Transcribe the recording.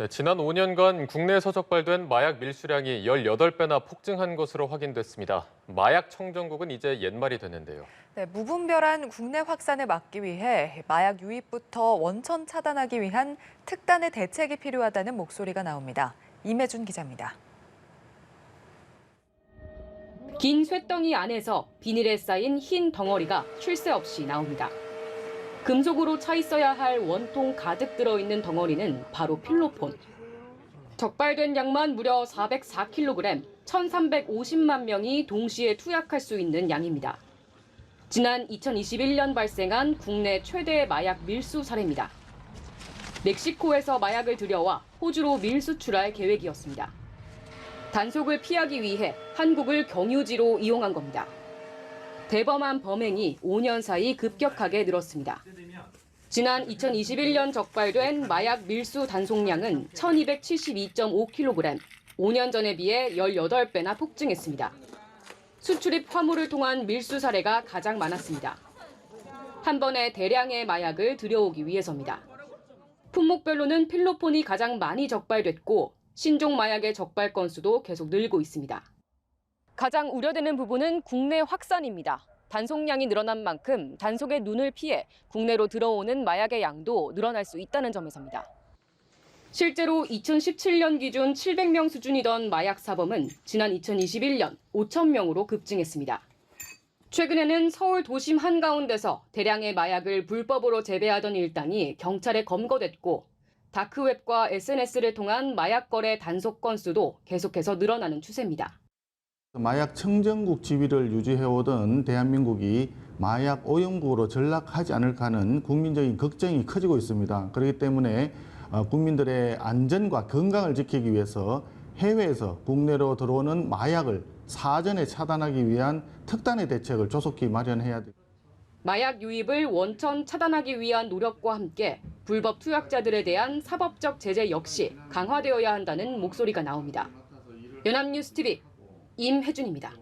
네, 지난 5년간 국내에서 적발된 마약 밀수량이 18배나 폭증한 것으로 확인됐습니다. 마약 청정국은 이제 옛말이 됐는데요. 네, 무분별한 국내 확산을 막기 위해 마약 유입부터 원천 차단하기 위한 특단의 대책이 필요하다는 목소리가 나옵니다. 임혜준 기자입니다. 긴 쇳덩이 안에서 비닐에 쌓인 흰 덩어리가 쉴 새 없이 나옵니다. 금속으로 차 있어야 할 원통 가득 들어있는 덩어리는 바로 필로폰. 적발된 양만 무려 404kg, 1,350만 명이 동시에 투약할 수 있는 양입니다. 지난 2021년 발생한 국내 최대 마약 밀수 사례입니다. 멕시코에서 마약을 들여와 호주로 밀수출할 계획이었습니다. 단속을 피하기 위해 한국을 경유지로 이용한 겁니다. 대범한 범행이 5년 사이 급격하게 늘었습니다. 지난 2021년 적발된 마약 밀수 단속량은 1,272.5kg, 5년 전에 비해 18배나 폭증했습니다. 수출입 화물을 통한 밀수 사례가 가장 많았습니다. 한 번에 대량의 마약을 들여오기 위해서입니다. 품목별로는 필로폰이 가장 많이 적발됐고 신종 마약의 적발 건수도 계속 늘고 있습니다. 가장 우려되는 부분은 국내 확산입니다. 단속량이 늘어난 만큼 단속의 눈을 피해 국내로 들어오는 마약의 양도 늘어날 수 있다는 점에서입니다. 실제로 2017년 기준 700명 수준이던 마약 사범은 지난 2021년 5,000명으로 급증했습니다. 최근에는 서울 도심 한가운데서 대량의 마약을 불법으로 재배하던 일당이 경찰에 검거됐고 다크웹과 SNS를 통한 마약 거래 단속 건수도 계속해서 늘어나는 추세입니다. 마약 청정국 지위를 유지해오던 대한민국이 마약 오염국으로 전락하지 않을까 하는 국민적인 걱정이 커지고 있습니다. 그렇기 때문에 국민들의 안전과 건강을 지키기 위해서 해외에서 국내로 들어오는 마약을 사전에 차단하기 위한 특단의 대책을 조속히 마련해야 됩니다. 마약 유입을 원천 차단하기 위한 노력과 함께 불법 투약자들에 대한 사법적 제재 역시 강화되어야 한다는 목소리가 나옵니다. 연합뉴스TV 임혜준입니다.